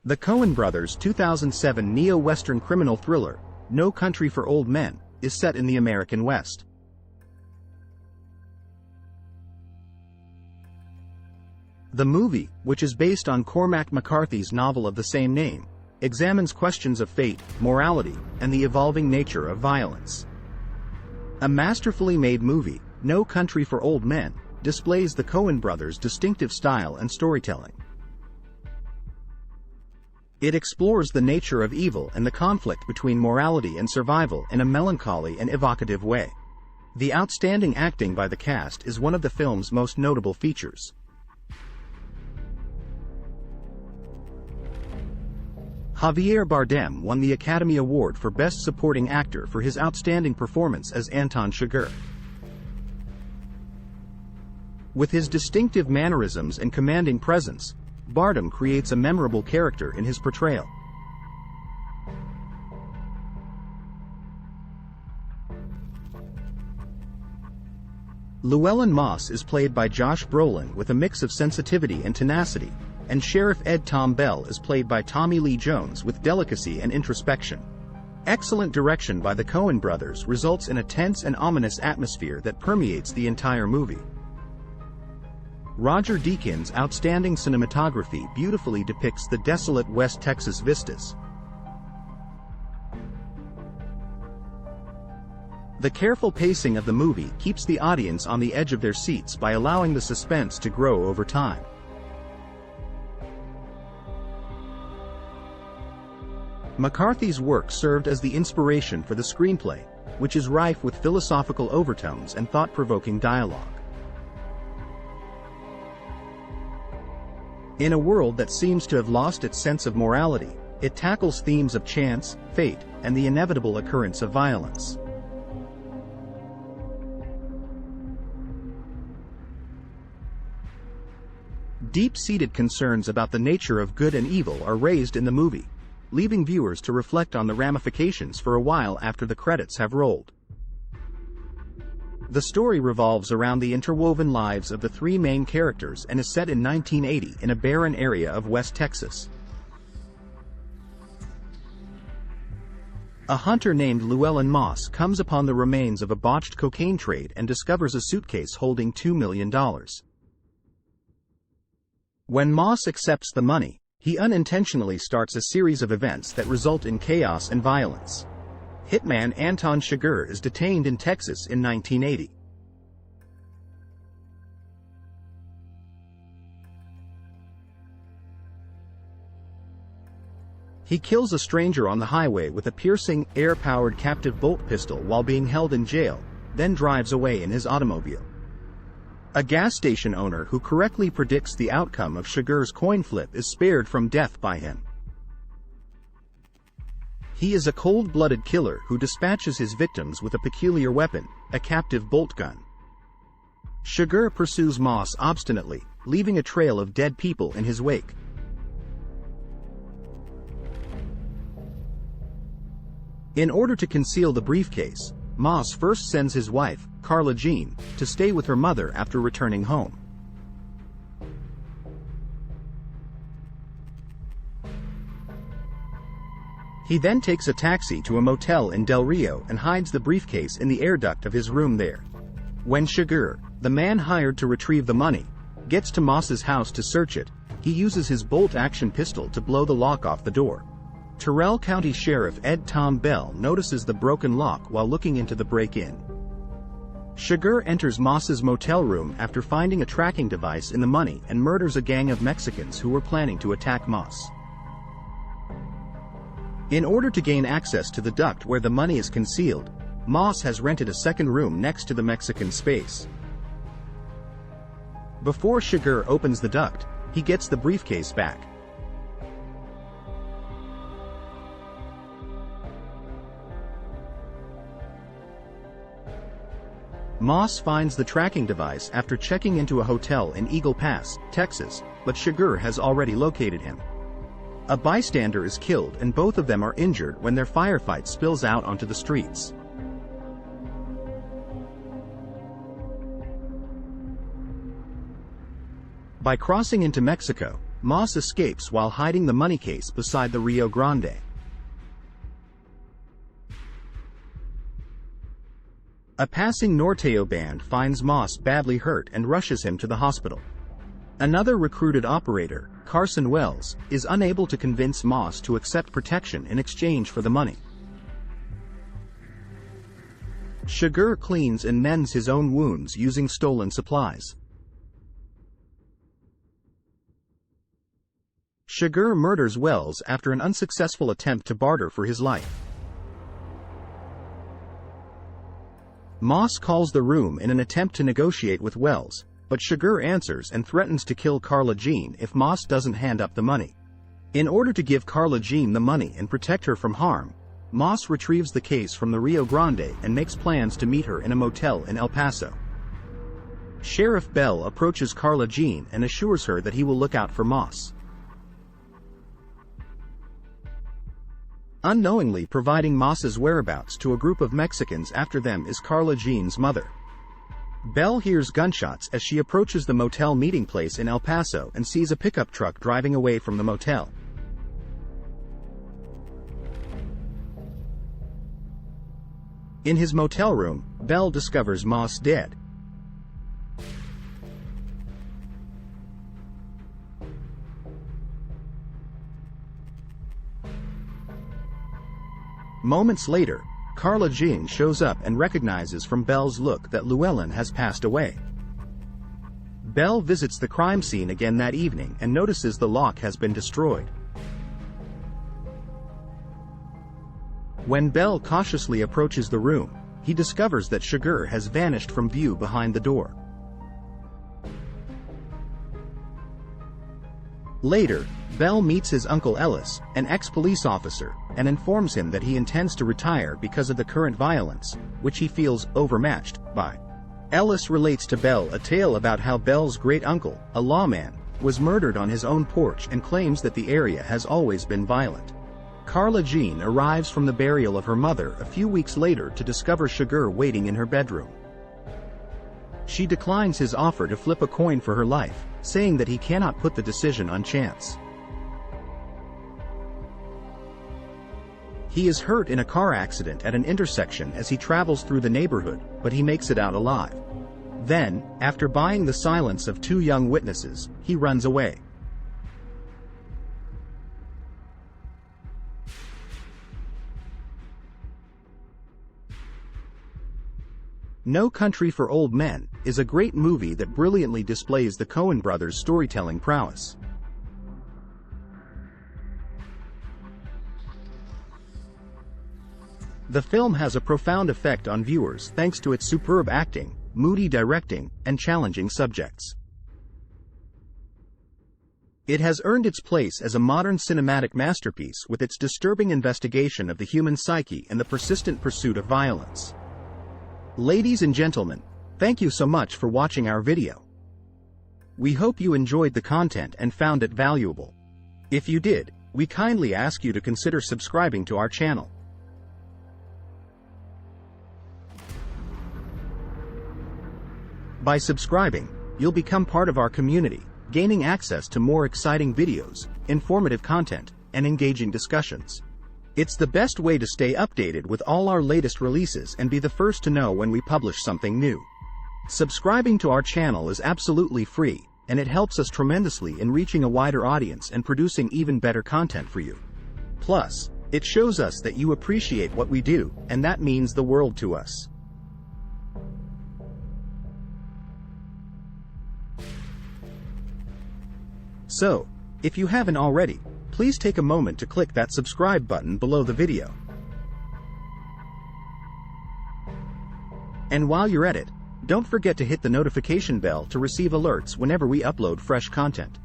The Coen brothers' 2007 neo-Western criminal thriller, No Country for Old Men, is set in the American West. The movie, which is based on Cormac McCarthy's novel of the same name, examines questions of fate, morality, and the evolving nature of violence. A masterfully made movie, No Country for Old Men, displays the Coen brothers' distinctive style and storytelling. It explores the nature of evil and the conflict between morality and survival in a melancholy and evocative way. The outstanding acting by the cast is one of the film's most notable features. Javier Bardem won the Academy Award for Best Supporting Actor for his outstanding performance as Anton Chigurh. With his distinctive mannerisms and commanding presence, Bardem creates a memorable character in his portrayal. Llewellyn Moss is played by Josh Brolin with a mix of sensitivity and tenacity, and Sheriff Ed Tom Bell is played by Tommy Lee Jones with delicacy and introspection. Excellent direction by the Coen brothers results in a tense and ominous atmosphere that permeates the entire movie. Roger Deakins' outstanding cinematography beautifully depicts the desolate West Texas vistas. The careful pacing of the movie keeps the audience on the edge of their seats by allowing the suspense to grow over time. McCarthy's work served as the inspiration for the screenplay, which is rife with philosophical overtones and thought-provoking dialogue. In a world that seems to have lost its sense of morality, it tackles themes of chance, fate, and the inevitable occurrence of violence. Deep-seated concerns about the nature of good and evil are raised in the movie, leaving viewers to reflect on the ramifications for a while after the credits have rolled. The story revolves around the interwoven lives of the three main characters and is set in 1980 in a barren area of West Texas. A hunter named Llewellyn Moss comes upon the remains of a botched cocaine trade and discovers a suitcase holding $2 million. When Moss accepts the money, he unintentionally starts a series of events that result in chaos and violence. Hitman Anton Chigurh is detained in Texas in 1980. He kills a stranger on the highway with a piercing, air-powered captive bolt pistol while being held in jail, then drives away in his automobile. A gas station owner who correctly predicts the outcome of Chigurh's coin flip is spared from death by him. He is a cold-blooded killer who dispatches his victims with a peculiar weapon, a captive bolt gun. Chigurh pursues Moss obstinately, leaving a trail of dead people in his wake. In order to conceal the briefcase, Moss first sends his wife, Carla Jean, to stay with her mother after returning home. He then takes a taxi to a motel in Del Rio and hides the briefcase in the air duct of his room there. When Chigurh, the man hired to retrieve the money, gets to Moss's house to search it, he uses his bolt-action pistol to blow the lock off the door. Terrell County Sheriff Ed Tom Bell notices the broken lock while looking into the break-in. Chigurh enters Moss's motel room after finding a tracking device in the money and murders a gang of Mexicans who were planning to attack Moss. In order to gain access to the duct where the money is concealed, Moss has rented a second room next to the Mexican space. Before Chigurh opens the duct, he gets the briefcase back. Moss finds the tracking device after checking into a hotel in Eagle Pass, Texas, but Chigurh has already located him. A bystander is killed and both of them are injured when their firefight spills out onto the streets. By crossing into Mexico, Moss escapes while hiding the money case beside the Rio Grande. A passing Norteo band finds Moss badly hurt and rushes him to the hospital. Another recruited operator, Carson Wells, is unable to convince Moss to accept protection in exchange for the money. Chigurh cleans and mends his own wounds using stolen supplies. Chigurh murders Wells after an unsuccessful attempt to barter for his life. Moss calls the room in an attempt to negotiate with Wells, but Chigurh answers and threatens to kill Carla Jean if Moss doesn't hand up the money. In order to give Carla Jean the money and protect her from harm, Moss retrieves the case from the Rio Grande and makes plans to meet her in a motel in El Paso. Sheriff Bell approaches Carla Jean and assures her that he will look out for Moss, unknowingly providing Moss's whereabouts to a group of Mexicans. After them is Carla Jean's mother. Belle hears gunshots as she approaches the motel meeting place in El Paso and sees a pickup truck driving away from the motel. In his motel room, Belle discovers Moss dead. Moments later, Carla Jean shows up and recognizes from Belle's look that Llewellyn has passed away. Belle visits the crime scene again that evening and notices the lock has been destroyed. When Belle cautiously approaches the room, he discovers that Chigurh has vanished from view behind the door. Later, Belle meets his uncle Ellis, an ex-police officer, and informs him that he intends to retire because of the current violence, which he feels overmatched by. Ellis relates to Belle a tale about how Belle's great-uncle, a lawman, was murdered on his own porch and claims that the area has always been violent. Carla Jean arrives from the burial of her mother a few weeks later to discover Chigurh waiting in her bedroom. She declines his offer to flip a coin for her life, saying that he cannot put the decision on chance. He is hurt in a car accident at an intersection as he travels through the neighborhood, but he makes it out alive. Then, after buying the silence of two young witnesses, he runs away. No Country for Old Men is a great movie that brilliantly displays the Coen brothers' storytelling prowess. The film has a profound effect on viewers thanks to its superb acting, moody directing, and challenging subjects. It has earned its place as a modern cinematic masterpiece with its disturbing investigation of the human psyche and the persistent pursuit of violence. Ladies and gentlemen, thank you so much for watching our video. We hope you enjoyed the content and found it valuable. If you did, we kindly ask you to consider subscribing to our channel. By subscribing, you'll become part of our community, gaining access to more exciting videos, informative content, and engaging discussions. It's the best way to stay updated with all our latest releases and be the first to know when we publish something new. Subscribing to our channel is absolutely free, and it helps us tremendously in reaching a wider audience and producing even better content for you. Plus, it shows us that you appreciate what we do, and that means the world to us. So, if you haven't already, please take a moment to click that subscribe button below the video. And while you're at it, don't forget to hit the notification bell to receive alerts whenever we upload fresh content.